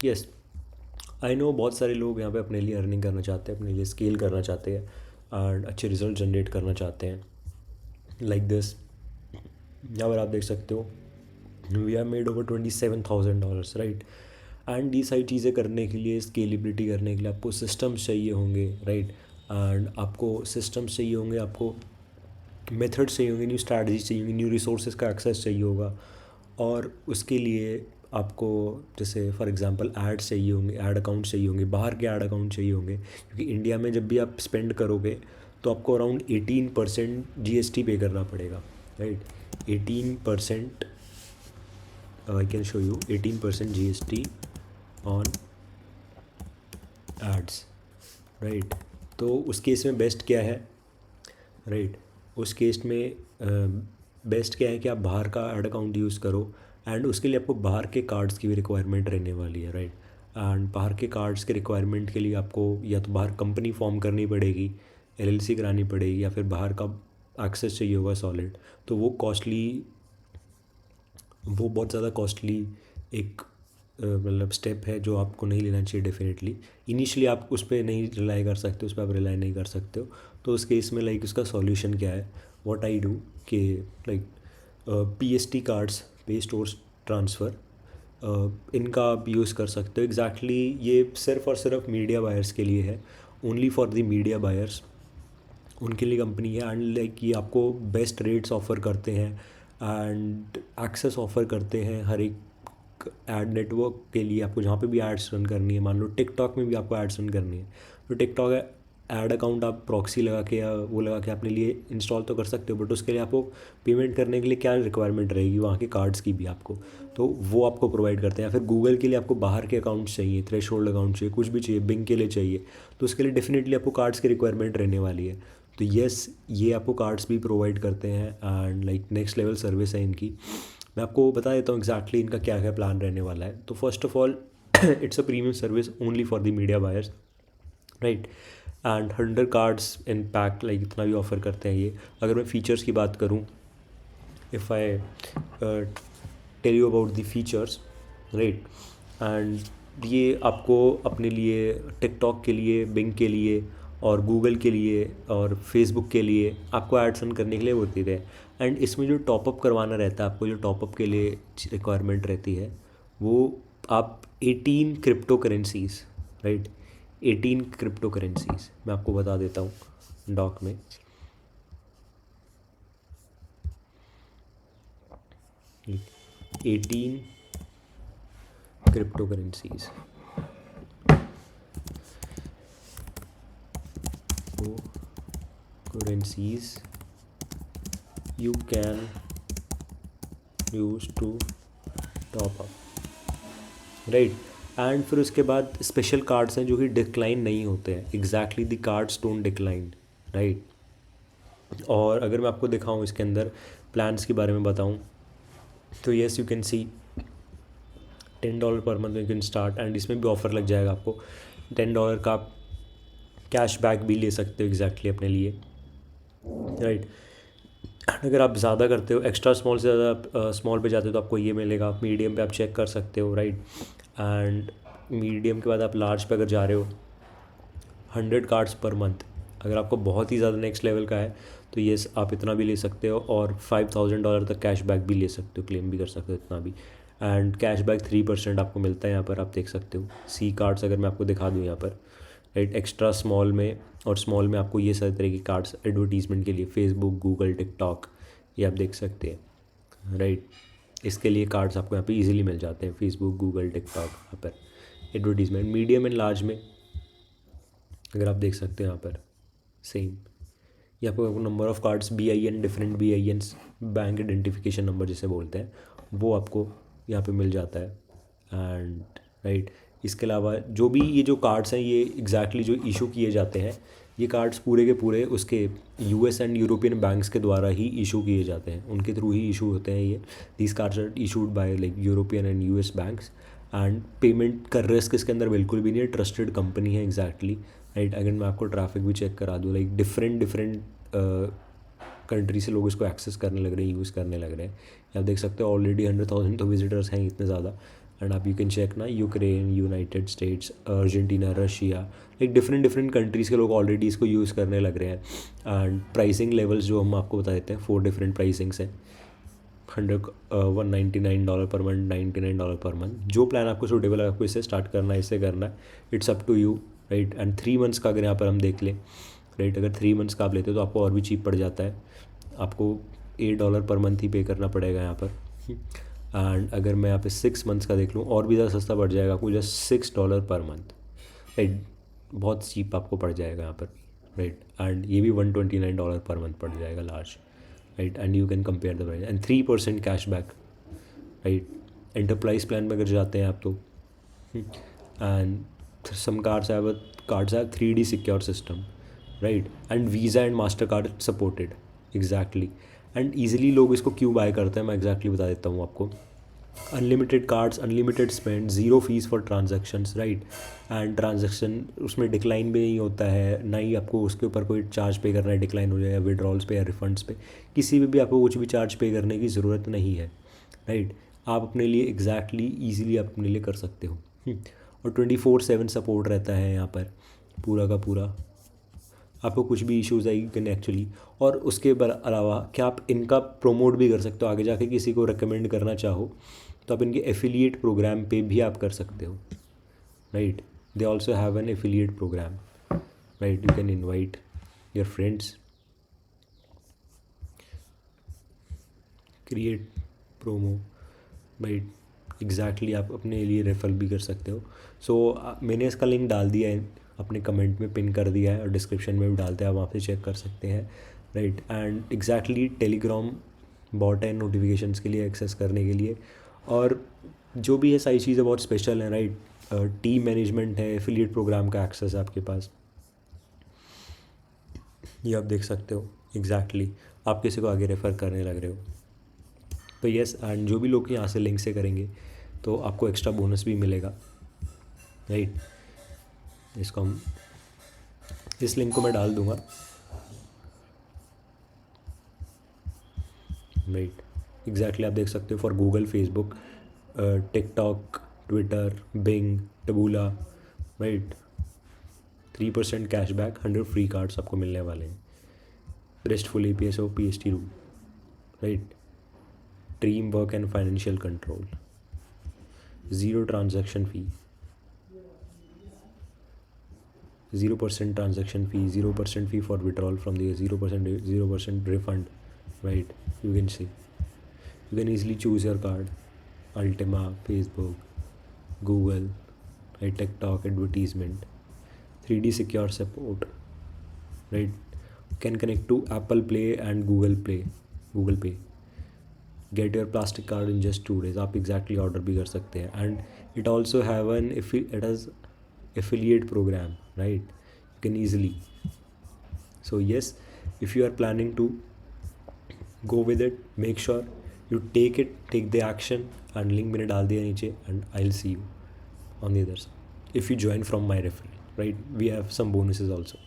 Yes, I know बहुत सारे लोग यहाँ पे अपने लिए अर्निंग करना चाहते हैं, अपने लिए स्केल करना चाहते हैं एंड अच्छे रिजल्ट जनरेट करना चाहते हैं। लाइक दिस, यहाँ पर आप देख सकते हो we have made over $27,000, right. And ये सारी चीज़ें करने के लिए, स्केलेबिलिटी करने के लिए आपको सिस्टम्स चाहिए होंगे, राइट। एंड आपको सिस्टम्स चाहिए होंगे, आपको मेथड्स चाहिए होंगे, न्यू स्ट्रैटेजी चाहिए होंगी, न्यू रिसोर्सेज का एक्सेस चाहिए होगा। और उसके लिए आपको जैसे फॉर एग्जांपल एड्स चाहिए होंगे, ऐड अकाउंट्स चाहिए होंगे, बाहर के ऐड अकाउंट चाहिए होंगे, क्योंकि इंडिया में जब भी आप स्पेंड करोगे तो आपको अराउंड 18% GST पे करना पड़ेगा, right. 18%, I can show you 18% GST on ads, right. तो उस केस में बेस्ट क्या है, राइट। उस केस में बेस्ट क्या है कि आप बाहर का ऐड अकाउंट यूज़ करो। एंड उसके लिए आपको बाहर के कार्ड्स की भी रिक्वायरमेंट रहने वाली है, राइट। एंड बाहर के कार्ड्स के रिक्वायरमेंट के लिए आपको या तो बाहर कंपनी फॉर्म करनी पड़ेगी, LLC करानी पड़ेगी, या फिर बाहर का एक्सेस चाहिए होगा सॉलिड। तो वो बहुत ज़्यादा कॉस्टली एक मतलब स्टेप है जो आपको नहीं लेना चाहिए डेफिनेटली। इनिशियली आप उस पर नहीं रिलाई कर सकते, उस पर आप रिलाई नहीं कर सकते हो। तो उस केस में लाइक उसका सॉल्यूशन क्या है, व्हाट आई डू कि लाइक PST कार्ड्स, पे स्टोर्स ट्रांसफ़र, इनका आप यूज़ कर सकते हो। एग्जैक्टली ये सिर्फ और सिर्फ मीडिया बायर्स के लिए है, only for the media buyers, उनके लिए कंपनी है। एंड लाइक ये आपको बेस्ट रेट्स ऑफ़र करते हैं एंड एक्सेस ऑफ़र करते हैं हर एक एड नेटवर्क के लिए। आपको जहाँ पे भी एड्स रन करनी है, मान लो टिकटॉक में भी आपको एड्स रन करनी है, तो टिकटॉक ऐड अकाउंट आप प्रॉक्सी लगा के या वो लगा के अपने लिए इंस्टॉल तो कर सकते हो, बट उसके लिए आपको पेमेंट करने के लिए क्या रिक्वायरमेंट रहेगी वहाँ के कार्ड्स की भी आपको, तो वो आपको प्रोवाइड करते हैं। या फिर गूगल के लिए आपको बाहर के अकाउंट्स चाहिए, थ्रेशोल्ड अकाउंट चाहिए, कुछ भी चाहिए, बिंग के लिए चाहिए, तो उसके लिए डेफिनेटली आपको कार्ड्स की रिक्वायरमेंट रहने वाली है। तो येस, ये आपको कार्ड्स भी प्रोवाइड करते हैं and like next level service है इनकी। मैं आपको बता देता हूँ एग्जैक्टली इनका क्या क्या प्लान रहने वाला है। तो first of all it's a premium service only for the media buyers, right. And 100 cards in pack, like इतना भी ऑफ़र करते हैं ये। अगर मैं फ़ीचर्स की बात करूँ, if I tell you about the features, right. And ये आपको अपने लिए टिकटॉक के लिए, बिंग के लिए और गूगल के लिए और फेसबुक के लिए आपको एड्स रन करने के लिए होती है। एंड इसमें जो टॉपअप करवाना रहता है आपको, जो टॉपअप के लिए रिक्वायरमेंट रहती है, वो आप 18 crypto currencies, right, 18 crypto currencies मैं आपको बता देता हूँ डॉक में। 18 क्रिप्टो करेंसीज, वो currencies you can use to top up, right. And फिर उसके बाद स्पेशल कार्ड्स हैं जो कि डिक्लाइन नहीं होते हैं, exactly the cards don't decline, right. और अगर मैं आपको दिखाऊं इसके अंदर प्लान्स के बारे में बताऊं, तो yes you can see $10 per month you can start. And इसमें भी ऑफ़र लग जाएगा आपको $10 का, आप कैश बैक भी ले सकते हो एग्जैक्टली अपने लिए, राइट। अगर आप ज़्यादा करते हो, एक्स्ट्रा स्मॉल से ज़्यादा स्मॉल पे जाते हो, तो आपको ये मिलेगा। मीडियम पे आप चेक कर सकते हो, राइट। एंड मीडियम के बाद आप लार्ज पे अगर जा रहे हो, 100 कार्ड्स पर मंथ। अगर आपको बहुत ही ज़्यादा नेक्स्ट लेवल का है तो ये आप इतना भी ले सकते हो, और $5,000 तक कैश बैक भी ले सकते हो, क्लेम भी कर सकते हो इतना भी। एंड कैश बैक 3% आपको मिलता है यहाँ पर, आप देख सकते हो। सी कार्ड्स अगर मैं आपको दिखा दूँ यहाँ पर, राइट, एक्स्ट्रा स्मॉल में और स्मॉल में आपको ये सारे तरह की कार्ड्स एडवर्टीजमेंट के लिए, फेसबुक, गूगल, टिकटॉक, ये आप देख सकते हैं, राइट। इसके लिए कार्ड्स आपको यहाँ पे इजीली मिल जाते हैं, फेसबुक, गूगल, टिकटॉक, यहाँ पर एडवर्टीजमेंट। मीडियम एंड लार्ज में अगर आप देख सकते हो यहाँ पर सेम, यहाँ पर number of cards, BIN, different BINs, bank identification number जिसे बोलते हैं, वो आपको यहाँ पे मिल जाता है। एंड राइट, इसके अलावा जो भी ये जो कार्ड्स हैं, ये एग्जैक्टली जो इशू किए जाते हैं, ये कार्ड्स पूरे के पूरे उसके US एंड यूरोपियन बैंक्स के द्वारा ही इशू किए जाते हैं, उनके थ्रू ही इशू होते हैं ये। These cards are issued by like European and US banks. And payment का रिस्क इसके अंदर बिल्कुल भी नहीं है, ट्रस्टेड कंपनी है एग्जैक्टली, राइट। अगर मैं आपको ट्रैफिक भी चेक करा दूँ, लाइक डिफरेंट कंट्री से लोग इसको एक्सेस करने लग रहे हैं, यूज़ करने लग रहे हैं। आप देख सकते हो ऑलरेडी 100,000 तो विजिटर्स हैं, इतने ज़्यादा। एंड आप यू कैन चेक ना, Ukraine, United states, Argentina, Russia, like different different countries के लोग ऑलरेडी इसको यूज़ करने लग रहे हैं। एंड प्राइसिंग लेवल्स जो हम आपको बता देते हैं, 4 डिफरेंट प्राइसिंग्स हैं। 199 पर मंथ, $99 पर मंथ। जो प्लान आपको सूटेबल है, आपको इससे स्टार्ट करना है, इससे करना है, it's up to you, right. And 3 months का अगर यहाँ पर हम देख लें, राइट, अगर 3 मंथ्स का आप लेते हो तो आपको और भी चीप पड़ जाता है। आपको $8 पर मंथ ही पे करना पड़ेगा यहाँ पर। एंड अगर मैं यहाँ पे 6 मंथ्स का देख लूँ, और भी ज़्यादा सस्ता पड़ जाएगा आपको, जस्ट $6 पर मंथ, राइट। बहुत चीप आपको पड़ जाएगा यहाँ पर, राइट। एंड ये भी $129 पर मंथ पड़ जाएगा large, right. And you can compare the price and 3% cashback, right. Enterprise plan में अगर जाते हैं आप तो, and some cards have 3D secure system, right. And Visa and Mastercard supported, exactly. And easily लोग इसको क्यों बाय करते हैं, मैं एग्जैक्टली बता देता हूँ आपको। Unlimited cards, unlimited spend, zero fees for transactions, right. And transaction उसमें डिक्लाइन भी नहीं होता है, ना ही आपको उसके ऊपर कोई चार्ज पे करना है, डिक्लाइन हो जाएगा विड्रॉल्स पे या रिफंड्स पे, किसी भी आपको कुछ भी चार्ज पे करने की ज़रूरत नहीं है, राइट। आप अपने लिए एग्जैक्टली ईजिली आप अपने लिए कर सकते हो। और 24/7 सपोर्ट रहता है यहाँ पर पूरा का पूरा। आपको कुछ भी इश्यूज़ आई कैन एक्चुअली, और उसके अलावा क्या आप इनका प्रोमोट भी कर सकते हो, आगे जाके किसी को रिकमेंड करना चाहो तो आप इनके एफिलिएट प्रोग्राम पे भी आप कर सकते हो, right. They also have an affiliate programme, right. You can invite your friends, create promo, right. Exactly आप अपने लिए रेफर भी कर सकते हो। सो मैंने इसका लिंक डाल दिया है, अपने कमेंट में पिन कर दिया है, और डिस्क्रिप्शन में भी डालते हैं, आप वहाँ पे चेक कर सकते हैं, right. And exactly Telegram bot है नोटिफिकेशंस के लिए, एक्सेस करने के लिए, और जो भी है सारी चीज़ें बहुत स्पेशल हैं, राइट। टीम मैनेजमेंट है, एफिलिएट प्रोग्राम का एक्सेस है आपके पास, ये आप देख सकते हो। एग्जैक्टली आप किसी को आगे रेफ़र करने लग रहे हो तो यस। एंड जो भी लोग यहाँ से लिंक से करेंगे तो आपको एक्स्ट्रा बोनस भी मिलेगा, राइट। इसको हम, इस लिंक को मैं डाल दूँगा, राइट। एग्जैक्टली आप देख सकते हो for Google, Facebook, TikTok, Twitter, Bing, Taboola, right. 3% cashback, 100 free cards आपको मिलने वाले हैं। Restful APSO PST rule, right. Dream work and financial control, zero transaction fee, 0% transaction fee, 0% fee for withdrawal from the 0% refund, right? You can see, you can easily choose your card, Ultima, Facebook, Google, right, TikTok advertisement, 3D secure support, right? Can connect to Apple Play and Google Pay. Get your plastic card in just 2 days. आप exactly order भी कर सकते हैं, and it also have it has affiliate program, right? You can easily. So yes, if you are planning to go with it, make sure you take the action, and link मैंने डाल दिया नीचे, and I'll see you on the other side if you join from my referral, right? We have some bonuses also.